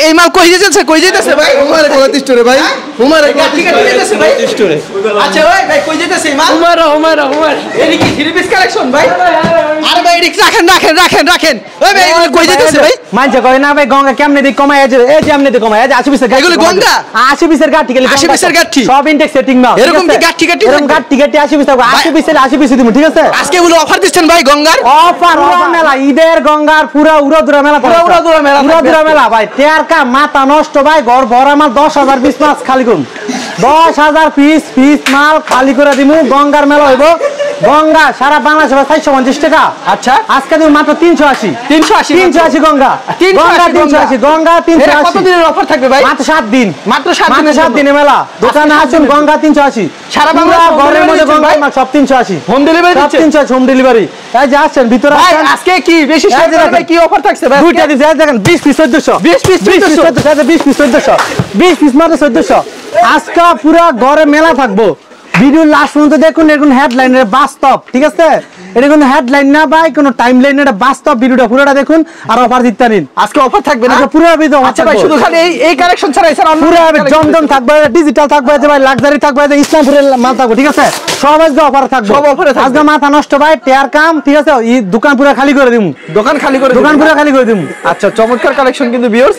এই মাল কই যেতেছে ভাই উমারে কোলাত স্টোরে ভাই উমারে ঠিক আছে যেতেছে ভাই স্টোরে আচ্ছা ভাই কই যেতেছে মাল উমার এই কি থ্রি পিস কালেকশন ভাই আরে ভাই এদিক রাখেন ওই ভাই এগুলো কই যেতেছে ভাই মানছে কই না ভাই গঙ্গা কেমনে দি কমায় এই যে আমনে দি কমায় এই যে 80 পিসের এগুলো গঙ্গা 80 পিসের গাঠি গেলে 80 পিসের গাঠি সব ইনটেক সেটিং নাও এরকম কি গাঠি এরকম গাঠি 80 পিস 80 পিসের 80 পিস দিমু ঠিক আছে আজকে এগুলো অফার দিচ্ছেন ভাই গঙ্গার অফার মেলা ঈদের গঙ্গার পুরা উড়াদুরা মেলা ভাই টেয়ার কা মাথা নষ্ট ভাই ঘর ভরা মাল 10000 পিস মাছ খালি করুন 10000 পিস মাল খালি করে দিমু গঙ্গার মেলা হইব গঙ্গা সারা বাংলাদেশে 450 টাকা আচ্ছা আজকে দিমু মাত্র 380 গঙ্গা 380 কত দিনের অফার থাকবে ভাই মাত্র 7 দিন মাত্র 7 দিনে মেলা দোকানে আসুন গঙ্গা 380 সারা বাংলা ঘরের মধ্যে গঙ্গা মাল সব 380 হোম ডেলিভারি দিচ্ছেন 380 হোম ডেলিভারি এই যে আসেন ভিতরে আসেন আজকে কি বেশি সাইজের ভাই কি অফার থাকছে ভাই দুইটা দিছে দেখেন 20 পিস 1400 20 পিস 1400 20 পিস মাত্র 1400 আজকে পুরো ঘরে মেলা থাকবো ভিডিও লাস্ট পর্যন্ত দেখুন এরকম হেডলাইনের বাস্তব ঠিক আছে এটা কোনো হেডলাইন না ভাই কোনো টাইমলাইন এটা বাস্তব ভিডিওটা পুরোটা দেখুন আর অফার দিতে নিন আজকে অফার থাকবে না পুরো ভিডিও আচ্ছা ভাই শুধু খালি এই কালেকশন ছাড়া এছাড়া অন্য পুরো জমজম থাকবে ডিজিটাল থাকবে যে ভাই লাক্সারি থাকবে যে ইসলামপুরের মাল থাকবে ঠিক আছে সব আজকে অফার থাকবে সব অফারে থাকবে আজকে মাথা নষ্ট ভাই টেয়ার কাম ঠিক আছে এই দোকান পুরো খালি করে দিমু দোকান পুরো খালি করে দিমু আচ্ছা চমৎকার কালেকশন কিন্তু ভিউয়ার্স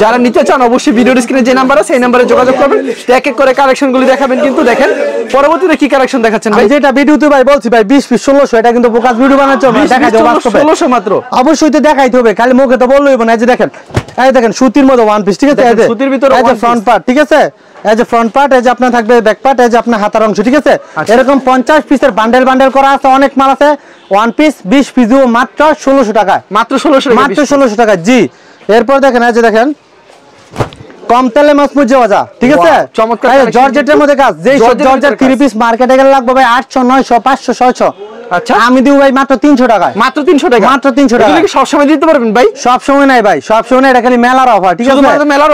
যারা নিতে চান অবশ্যই ভিডিওর স্ক্রিনে যে নাম্বার আছে সেই নম্বরে যোগাযোগ করবেন এক এক করে কালেকশনগুলো দেখাবেন কিন্তু দেখেন পরবর্তীতে কি কালেকশন দেখাচ্ছেন ভাই যেটা ভিডিওতে ভাই বলছি ভাই 20 পিস 1600 এটা কিন্তু ফোকাস ভিডিও বানাচ্ছি দেখাই দেব বাস্তবে 1600 মাত্র অবশ্যই তো দেখাইতে হবে খালি মুখে তো বললেই হবে না এই যে দেখেন এই দেখেন সুতির মধ্যে ওয়ান পিস ঠিক আছে এই যে সুতির ভিতরে এই যে ফ্রন্ট পার্ট ঠিক আছে এই যে ফ্রন্ট পার্ট এই যে আপনার থাকবে ব্যাক পার্ট এই যে আপনার হাতার অংশ ঠিক আছে এরকম 50 পিসের বান্ডেল করা আছে অনেক মাল আছে ওয়ান পিস 20 পিস দিও মাত্র 1600 টাকা মাত্র 1600 টাকা জি এরপর দেখেন এই যে দেখেন কম তেলে মাছ মুজে ভাজা ঠিক আছে চমৎকার জর্জেটের মধ্যে কাজ যেই জর্জেট 3 পিস মার্কেটে গেলে লাগবে ভাই 800 900 500 600 আচ্ছা আমি দিব ভাই মাত্র 300 টাকায় মাত্র 300 টাকা এগুলো কি সব সময় দিতে পারবেন ভাই সব সময় নাই ভাই সব সময় এটা খালি মেলার অফার ঠিক আছে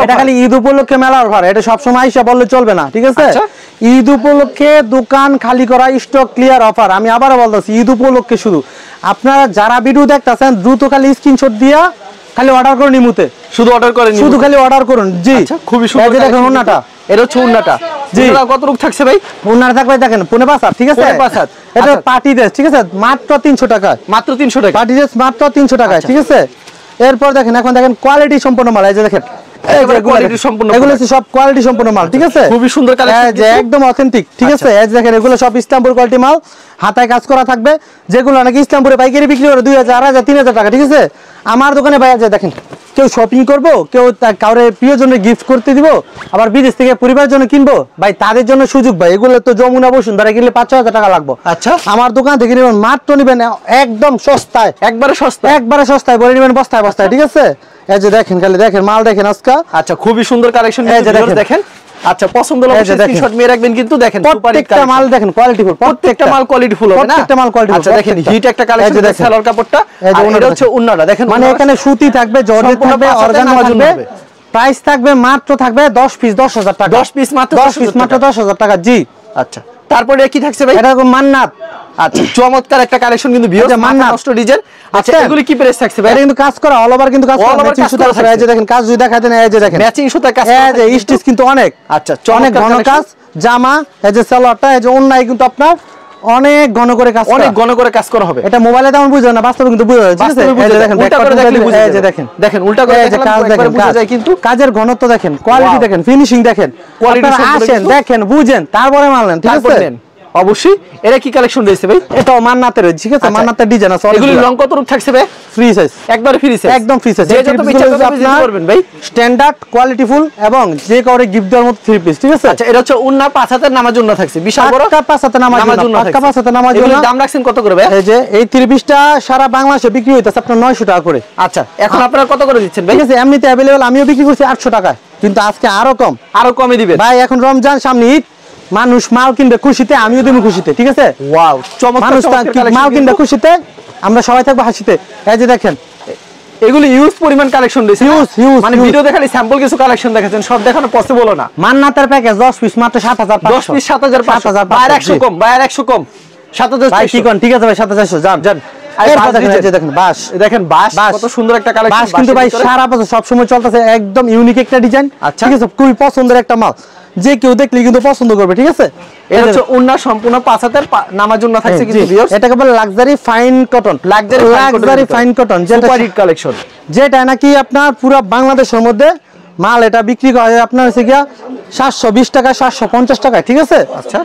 এটা খালি ঈদ উপলক্ষে মেলার অফার এটা সব সময় আইসা বললে চলবে না ঠিক আছে ঈদ উপলক্ষে দোকান খালি করা স্টক ক্লিয়ার অফার আমি আবারো বলতেছি ঈদ উপলক্ষে শুধু আপনারা যারা ভিডিও দেখতাছেন দ্রুত খালি স্ক্রিনশট দিয়া খালি অর্ডার করে নিমুতে শুধু অর্ডার করে নিমুতে শুধু খালি অর্ডার করুন জি আচ্ছা খুবই সুন্দর এই দেখুন ওন্নাটা এর হচ্ছে ওন্নাটা জি কত রূপ থাকছে ভাই ওন্নাটা থাকবে দেখেন 5.5 হাত ঠিক আছে 5.5 হাত এটা পার্টি ড্রেস ঠিক আছে মাত্র 300 টাকা মাত্র 300 টাকা পার্টি ড্রেস মাত্র 300 টাকা ঠিক আছে এরপর দেখেন এখন দেখেন কোয়ালিটি সম্পন্ন মাল এই যে দেখেন কোয়ালিটি সম্পন্ন এগুলো সব কোয়ালিটি সম্পন্ন মাল ঠিক আছে খুবই সুন্দর কালেকশন এই যে একদম অথেন্টিক ঠিক আছে এই যে দেখেন এগুলো সব ইসলামপুর কোয়ালিটি মাল হাতায় কাজ করা থাকবে যেগুলো নাকি ইসলামপুরে পাইকারি বিক্রি করে 2000 4000 3000 টাকা ঠিক আছে আমার দোকানে ভাই আছে দেখেন কেউ শপিং করব কেউ কাউরে প্রিয়জনের গিফট করতে দিব আবার বিদেশ থেকে পরিবারের জন্য কিনবো ভাই তাদের জন্য সুযোগ ভাই এগুলো তো যমুনা বসুন্ধরা কিনলে 5-6 টাকা লাগবে আচ্ছা আমার দোকান থেকে নেবেন মাত্র নেবেন একদম সস্তায় একবারে সস্তায় বলে নেবেন বস্তায় ঠিক আছে এই যে দেখেন খালি দেখেন মাল দেখেন আজকে আচ্ছা খুবই সুন্দর কালেকশন দেখেন আচ্ছা পছন্দ হলে স্ক্রিনশট মেরে রাখবেন কিন্তু দেখেন প্রত্যেকটা মাল দেখেন কোয়ালিটিফুল প্রত্যেকটা মাল কোয়ালিটিফুল হবে না প্রত্যেকটা মাল কোয়ালিটিফুল আচ্ছা দেখেন হিট একটা কালেকশন দেখেন সালোয়ার কাপড়টা আর এটা হচ্ছে ওন্নাটা দেখেন মানে এখানে সুতি থাকবে জর্জেট থাকবে অর্গানজা থাকবে প্রাইস থাকবে মাত্র থাকবে 10 পিস 10000 টাকা 10 পিস মাত্র 10000 টাকা জি আচ্ছা তারপরে কি থাকছে ভাই এটা মান্নাত আচ্ছা চমৎকার একটা কালেকশন কিন্তু ভিউয়ার্স মান্নাত নষ্ট ডিজাইন আচ্ছা এগুলো কি প্রাইস থাকছে ভাই এটা কিন্তু কাজ করা অল ওভার কিন্তু কাজ করা ম্যাচিং সুতা আছে এই যে দেখেন কাজ যদি দেখাতেন এই যে দেখেন ম্যাচিং সুতা কাজ এই যে স্টিচ কিন্তু অনেক আচ্ছা অনেক ঘন কাজ জামা এই যে সালোয়ারটা এই যে ওন্নায় কিন্তু আপনার অনেক ঘন করে কাজ করা হবে এটা মোবাইলে তেমন বুঝা না বাস্তবে কিন্তু বুঝা যায় ঠিক আছে এই যে দেখেন উল্টা করে দেখলে বুঝা যায় এই যে দেখেন উল্টা করে দেখলে কাজ দেখেন বুঝা যায় কিন্তু কাজের ঘনত্ব দেখেন কোয়ালিটি দেখেন ফিনিশিং দেখেন কোয়ালিটি আসেন দেখেন বুঝেন তারপরে মানলেন ঠিক আছে অবশ্যই এরা কি কালেকশন দিয়েছে ভাই এটা মান্নাতের ঠিক আছে মান্নাতের ডিজাইন আছে এগুলো লং কত রূপ থাকছে ভাই ফ্রি সাইজ একবার ফ্রি সাইজ একদম ফ্রি সাইজ যে যত ইচ্ছা তত করবেন ভাই স্ট্যান্ডার্ড কোয়ালিটিফুল এবং যে কাউরে গিফট দেওয়ার মতো থ্রি পিস ঠিক আছে আচ্ছা এটা হচ্ছে উন্না 5 হাতের নামার জন্য থাকছে বিশাল বড় 5 হাতের নামার জন্য 5 হাতের নামার জন্য দাম রাখছেন কত করে ভাই এই যে এই থ্রি পিসটা সারা বাংলাদেশে বিক্রি হইতাছে আপনার 900 টাকা করে আচ্ছা এখন আপনারা কত করে দিচ্ছেন ভাই ঠিক আছে এমনিতে अवेलेबल আমিও বিক্রি করছি 800 টাকায় কিন্তু আজকে আরো কমে দিবেন ভাই এখন রমজান সামনে ঈদ মানুষ মাল কিনবে খুশিতে আমিও দেব খুশিতে ঠিক আছে ওয়াও চমৎকার মাল কিনবে খুশিতে আমরা সবাই থাকবো হাসিতে এই যে দেখেন এগুলো ইউজ পরিমাণ কালেকশন দিয়েছে ইউজ মানে ভিডিও দেখালে স্যাম্পল কিছু কালেকশন দেখাচ্ছেন সব দেখানো পসিবল না মান্নাতের প্যাকেজ 10 পিস মাত্র 7500 10 পিস 7500 বাইরে 100 কম 7000 ভাই কি কোন ঠিক আছে ভাই 7400 যান দেখেন বাস, দেখেন বাস কত সুন্দর একটা কালেকশন। বাস কিন্তু ভাই সারা বছর সব সময় চলতেছে, একদম ইউনিক একটা ডিজাইন। আচ্ছা, ঠিক আছে, খুবই পছন্দের একটা মাল, যে কেউ দেখলে কিন্তু পছন্দ করবে। ঠিক আছে, এটা হচ্ছে ওন্না সম্পূর্ণ 5 হাতের নামার জন্য থাকছে কিন্তু ভিউয়ার্স। এটাকে বলে luxury fine cotton, luxury fine cotton, যেটা সুপার হিট কালেকশন, যেটা নাকি আপনার পুরো বাংলাদেশের মধ্যে মাল এটা বিক্রি করা হয় আপনার হচ্ছে গিয়া 720 টাকা 750 টাকায়। ঠিক আছে, আচ্ছা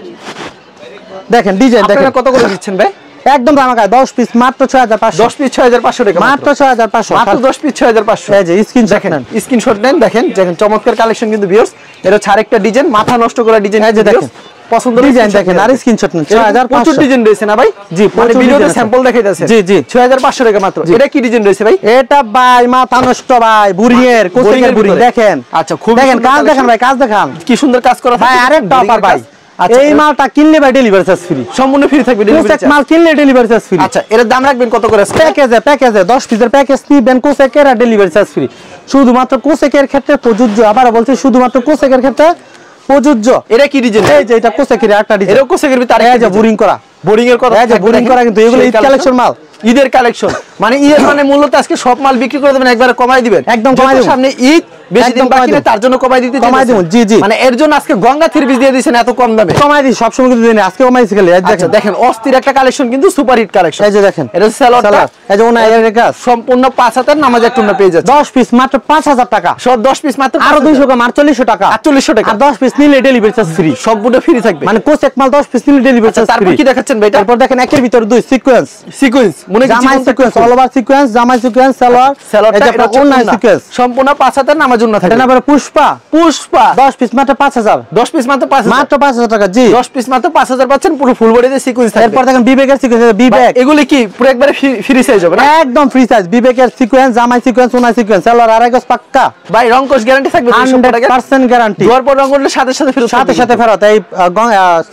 দেখেন ডিজাইন দেখেন কত করে দিচ্ছেন ভাই? একদম ধামাকায় 10 পিস মাত্র 6500, 10 পিস 6500 টাকা মাত্র 6500, মাত্র 10 পিস 6500। এই যে স্ক্রিনশট নেন, স্ক্রিনশট নেন, দেখেন দেখেন চমৎকার কালেকশন কিন্তু ভিউয়ার্স। এটা ছাড় একটা ডিজাইন, মাথা নষ্ট করা ডিজাইন। এই যে দেখেন পছন্দ ডিজাইন দেখেন, আর স্ক্রিনশট নেন। 6500 প্রচুর ডিজাইন রয়েছে না ভাই? জি, মানে ভিডিওতে স্যাম্পল দেখাইতেছে। জি জি 6500 টাকা মাত্র। এটা কি ডিজাইন রয়েছে ভাই? এটা ভাই মাথা নষ্ট ভাই, বুড়িয়ের কোসেকের বুড়ি দেখেন। আচ্ছা, খুব দেখেন কাজ দেখেন ভাই, কাজ দেখান কি সুন্দর কাজ করা ভাই। আরেকটা অফার ভাই, এই মালটা কিনলে ভাই ডেলিভারি চার্জ ফ্রি, সম্পূর্ণ ফ্রি থাকবে ডেলিভারি চার্জ। মাল কিনলে ডেলিভারি চার্জ ফ্রি। আচ্ছা, এর দাম রাখবেন কত করে? প্যাকেজে 10 পিসের প্যাকেজ নিবেন কোসেকের, আর ডেলিভারি চার্জ ফ্রি। শুধুমাত্র কোসেকের ক্ষেত্রে প্রযোজ্য, আবার বলছি শুধুমাত্র কোসেকের ক্ষেত্রে প্রযোজ্য। এটা কি ডিজাইন? এই যে এটা কোসেকের একটা ডিজাইন, এর কোসেকের ভিতরে এই যে বোরিং করা, বোরিং এর কথা, এই যে বোরিং করা, কিন্তু এগুলো ঈদ কালেকশন মাল, ঈদের কালেকশন। মানে ঈদের মানে মূলত আজকে সব মাল বিক্রি করে দেবেন, একবারে কমাই দিবেন, একদম কমাই দিবেন। সামনে ঈদ, বেশি দিন বাকি নেই, তার জন্য কমাই দিতে দিবেন। জি জি, মানে এর জন্য আজকে গঙ্গা 3 পিস দিয়ে দিয়েছেন এত কম দামে। কমাই দিই সব সময়, কিন্তু দিন আজকে কমাইছি খালি। এই দেখেন দেখেন অস্থির একটা কালেকশন কিন্তু সুপার হিট কালেকশন। এই যে দেখেন এটা সালোয়ারটা, এই যে ওনা এর কাজ সম্পূর্ণ 5 হাতের নামাজ একটা ওনা পেয়ে যাচ্ছে। 10 পিস মাত্র 5000 টাকা, সব 10 পিস মাত্র আর 200 কম, আর 4400 টাকা, 4800 টাকা। আর 10 পিস নিলে ডেলিভারি চার্জ ফ্রি, সম্পূর্ণ ফ্রি থাকবে। মানে কোসেক মাল 10 পিস নিলে ডেলিভারি চার্জ ফ্রি। তারপর কি দেখাচ্ছেন ভাই? তারপর দেখেন একের ভিতর দুই সিকোয়েন্স, মনে কি জামাই সিকোয়েন্স, অল ওভার সিকোয়েন্স, জামাই সিকোয়েন্স, সালোয়ার, এটা ওনা সিকোয়েন্স, সম্পূর্ণ 5 হাতের নামাজ ওনা থাকবে। এটা না পুষ্পা 10 পিস মাত্র 5000, 10 পিস মাত্র 5000, মাত্র 5000 টাকা। জি 10 পিস মাত্র 5000 পাচ্ছেন, পুরো ফুল বডিতে সিকোয়েন্স থাকবে। এরপর দেখেন বিবেকের সিকোয়েন্স, বিবেক এগুলি কি পুরো একবারে ফ্রি সাইজ হবে না? একদম ফ্রি সাইজ, বিবেকের সিকোয়েন্স, জামাই সিকোয়েন্স, ওনা সিকোয়েন্স, সালোয়ার আড়াই গজ পাক্কা ভাই। রংকশ গ্যারান্টি থাকবে 100% গ্যারান্টি। দুয়ার পর রং করলে সাথে সাথে ফেরত, সাথে ফেরত। এই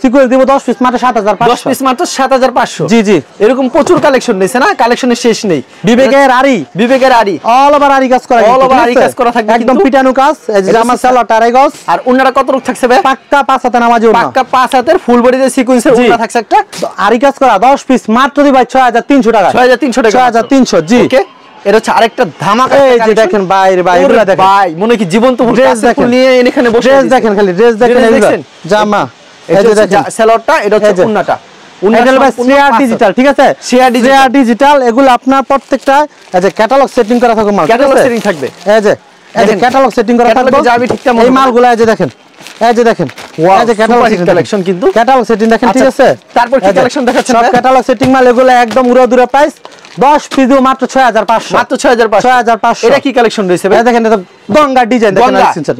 সিকোয়েন্স দিব 10 পিস মাত্র 7500, 10 পিস মাত্র 7500। জি জি, এরকম প্রচুর কালেকশন রয়েছে না, কালেকশনের শেষ নেই। বিবেকের আড়ি, অল ওভার আরি কাজ করা, অল ওভার আরি কাজ করা থাকবে, একদম পিটানো কাজ। এই যে জামা সালোয়ার আড়াই গজ, আর ওন্নাটা কত রূপ থাকছে ভাই? পাক্কা 5 হাতে নামাজি ওন্না, পাক্কা 5 হাতের ফুল বডিতে সিকোয়েন্সের ওন্না থাকছে একটা, আরি কাজ করা 10 পিস মাত্র দি ভাই 6300 টাকা, 6300 টাকা, 6300। জি ওকে, এটা হচ্ছে আরেকটা ধামাকা। এই যে দেখেন বাইরে এগুলা দেখেন ভাই, মনে কি জীবন্ত ড্রেস দেখেন, নিয়ে এখানে বসে ড্রেস দেখেন, খালি ড্রেস দেখেন, এগুলা জামা। এই যে দেখেন সালোয়ারটা, এটা হচ্ছে ওন্নাটা, ডিজিটাল। ঠিক আছে, শেয়ার ডিজিটাল। এগুলো আপনার প্রত্যেকটা এই যে ক্যাটালগ সেটিং করা থাকবে, মাল ক্যাটালগ সেটিং থাকবে। এই যে ক্যাটালগ সেটিং করা থাকবে, এই মালগুলো এই যে দেখেন, এই যে দেখেন, এই যে ক্যাটালগ কালেকশন, কিন্তু ক্যাটালগ সেটিং দেখেন। ঠিক আছে, তারপর কি কালেকশন দেখাচ্ছেন? সব ক্যাটালগ সেটিং মাল, এগুলো একদম উড়াদুরা প্রাইস। 10 পিস মাত্র 6500, মাত্র 6500। এটা কি কালেকশন রয়েছে ভাই? দেখেন, এটা গঙ্গা ডিজাইন দেখেন,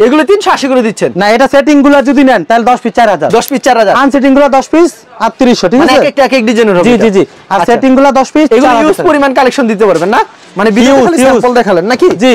এগুলো 380 করে দিচ্ছেন না? এটা সেটিং গুলো যদি নেন তাহলে 10 পিস 4000, 10 পিস 4000, আনসেটিং গুলো 10 পিস 3800। ঠিক আছে, মানে এক এক ডিজাইনের হবে। জি জি জি, আর সেটিং গুলো 10 পিস। এগুলো ইউজ পরিমাণ কালেকশন দিতে পারবেন না, মানে ভিডিও খালি স্যাম্পল দেখালেন নাকি? জি,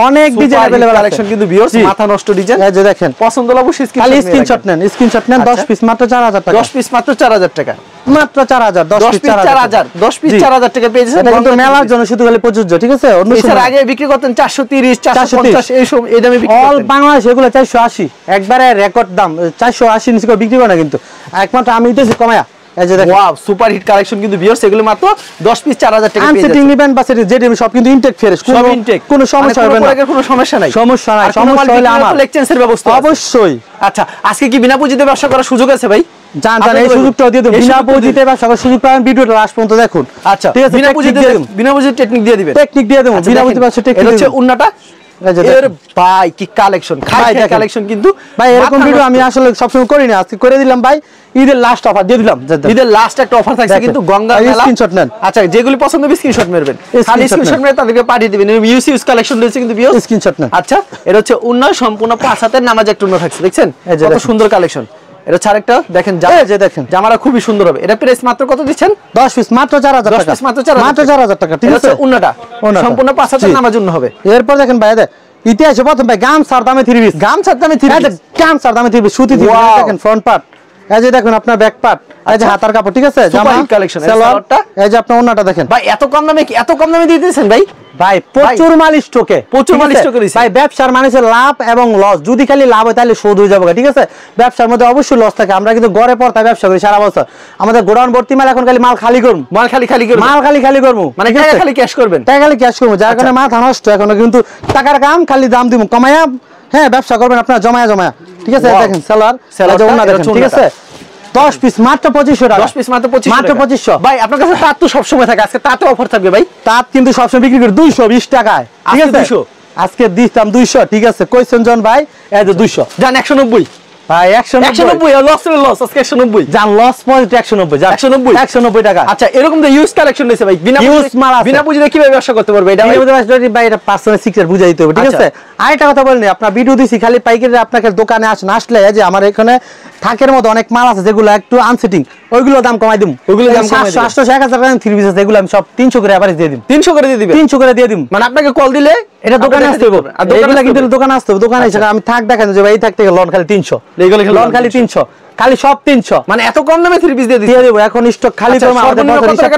অনেক ডিজাইন अवेलेबल কালেকশন কিন্তু ভিউয়ার্স, মাথা নষ্ট ডিজাইন। এই যে দেখেন পছন্দ হলে অবশ্যই স্ক্রিনশট নেন, স্ক্রিনশট নেন। 10 পিস মাত্র 4000 টাকা, 10 পিস মাত্র 4000 টাকা, মাত্র 4000, 10 পিস 4000, 10 পিস 4000 টাকা পেয়ে যাচ্ছেন। এটা কিন্তু মেলার জন্য শুধু খালি প্রযোজ্য। ঠিক আছে, অন্য সময় আগে বিক্রি করতেন 430, 450 এই সব এই দামে বিক্রি করতেন। অল বাংলাদেশ এগুলো 480, একবারে রেকর্ড দাম। 480 নিচে বিক্রি করে না, কিন্তু একমাত্র আমি দিতেছি কমায়া। এই যে দেখেন, ওয়াও, সুপার হিট কালেকশন কিন্তু ভিউয়ার্স, এগুলো মাত্র 10 পিস 4000 টাকা পেয়ে যাচ্ছেন। আনসেটিং নিবেন বা সেটি যেটা সব কিন্তু ইনটেক ফ্রেশ, সব ইনটেক, কোনো সমস্যা হবে না, কোনো সমস্যা নাই, সমস্যা নাই। সমস্যা হলে আমার এক্সচেঞ্জের ব্যবস্থা অবশ্যই। আচ্ছা, আজকে কি বিনা পুঁজিতে ব্যবসা করার সুযোগ আছে ভাই? জান এই সুযোগটা দিয়ে দেব, বিনা পুঁজিতে ব্যবসা করার সুযোগ পাবেন। ভিডিওটা লাস্ট পর্যন্ত দেখুন। আচ্ছা, ঠিক আছে, বিনা পুঁজিতে টেকনিক দিয়ে দিবেন, টেকনিক দিয়ে দেব, বিনা পুঁজিতে ব্যবসা টেকনিক। এটা হচ্ছে উন্নাটা। এর ভাই কি কালেকশন, খাই কালেকশন কিন্তু ভাই। এরকম ভিডিও আমি আসলে সবসময় করি না, আজকে করে দিলাম ভাই। ঈদের লাস্ট অফার দিয়ে দিলাম, ঈদের লাস্ট একটা অফার থাকছে কিন্তু গঙ্গা মেলা। স্ক্রিনশট নেন। আচ্ছা, যেগুলি পছন্দ হবে স্ক্রিনশট মারবেন, খালি স্ক্রিনশট মেরে তাদেরকে পাঠিয়ে দিবেন। ইউজ কালেকশন রয়েছে কিন্তু ভিউয়ার্স, স্ক্রিনশট নেন। আচ্ছা, এটা হচ্ছে উন্না, সম্পূর্ণ 5 হাতের নামাজ একটা উন্না থাকছে, দেখছেন কত সুন্দর কালেকশন। এটা ছাড় একটা দেখেন, যে দেখেন জামাটা খুবই সুন্দর হবে। এটা প্রাইস মাত্র কত দিচ্ছেন? 10 পিস মাত্র 4000 টাকা, 10 পিস মাত্র 4000 টাকা। ঠিক আছে, উন্নাটা সম্পূর্ণ 5 হাতের নামাজ উন্না হবে। এরপর দেখেন ভাই, ইতিহাসে প্রথম ভাই গামছার দামে 3 পিস, গামছার দামে 3 পিস, গামছার দামে 3 পিস সুতি দিয়ে দেখেন ফ্রন্ট পার্ট। এই যে দেখুন আপনার ব্যাক পার্ট, এই যে হাতার কাপড়, ঠিক আছে, জামা কালেকশন, সালোয়ারটা, এই যে আপনার ওন্নাটা দেখেন ভাই এত কম দামে দিয়ে দিয়েছেন ভাই। ভাই প্রচুর মাল স্টকে, প্রচুর মাল স্টকে দিয়েছে ভাই। ব্যবসার মানুষের লাভ এবং লস, যদি খালি লাভ হয় তাহলে শোধ হয়ে যাবে, ঠিক আছে। ব্যবসার মধ্যে অবশ্যই লস থাকে, আমরা কিন্তু গড়ে পড়তা ব্যবসা করি সারা বছর। আমাদের গোডাউন ভর্তি মাল, এখন খালি মাল খালি করব, মাল খালি করব, মানে টাকা খালি ক্যাশ করবেন, টাকা খালি ক্যাশ করব, যার কারণে মাথা নষ্ট। এখন কিন্তু টাকার কাম, খালি দাম দিব কমায়া, হ্যাঁ ব্যবসা করবেন আপনারা জমায়া, ঠিক আছে। দেখেন সালোয়ার, ঠিক আছে, 10 পিস মাত্র 2500 টাকা, 10 পিস মাত্র 2500 ভাই। আপনার কাছে তাঁত তো সব সময় থাকে, আজকে তাঁতে অফার থাকবে ভাই। তাঁত কিন্তু সবসময় বিক্রি করে 220 টাকায়, ঠিক আছে। আজকে দিতাম 200, ঠিক আছে। কইছেন জন ভাই, এই যে 200 জান 190 ভাই, 190 লস আজকে 190 জান, লস পয়েন্ট 190 জান, 190 টাকা। আচ্ছা, এরকম তো ইউজ কালেকশন দিয়েছে ভাই, বিনা পুঁজিতে কিভাবে ব্যবসা করতে পারবে এটা ভাই? এটা পার্সোনাল সিক্রেট বুঝাই দিতে হবে, ঠিক আছে। আরেকটা কথা বলেন, আপনার ভিডিও দিছি, খালি পাইকারি আপনাকে দোকানে আসলে যে আমার এখানে থাকের মতো অনেক মাল আছে যেগুলো একটু আনসেটিং, ওইগুলো দাম কমাই দিম, ওইগুলো দাম 700 800 1000 টাকা থ্রি পিস আছে, এগুলো আমি সব 300 করে এভারেজ দিয়ে দিম, 300 করে দিয়ে দিবেন, 300 করে দিয়ে দিম। মানে আপনাকে কল দিলে এটা দোকানে আসতে হবে, আর এগুলো কিন্তু দোকানে আসতে হবে, দোকানে এসে আমি থাক দেখেন যে ভাই এই থাক থেকে লন খালি 300, এইগুলো লন খালি 300, খালি সব 300, মানে এত কম দামে থ্রি পিস দিয়ে দেব। এখন স্টক খালি করব, আমাদের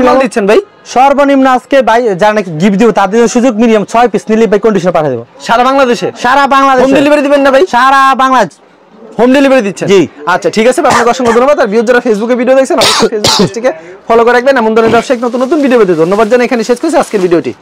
মাল দিচ্ছেন ভাই। সর্বনিম্ন আজকে ভাই যারা নাকি গিফট দিব তাদের সুযোগ মিনিমাম 6 পিস নিলে ভাই কন্ডিশন পাঠিয়ে দেব সারা বাংলাদেশে। হোম ডেলিভারি দিবেন না ভাই? সারা বাংলাদেশ হোম ডেলিভারি দিচ্ছেন? জি। আচ্ছা ঠিক আছে, আপনাকে অসংখ্য ধন্যবাদ। আর ভিউয়ার যারা ফেসবুকে ভিডিও দেখছেন, অবশ্যই ফেসবুক পেজটিকে ফলো করে রাখবেন। এমন ধরনের ব্যবসায়িক নতুন ভিডিও পেতে ধন্যবাদ জানাই। এখানে শেষ করছি আজকের ভিডিওটি।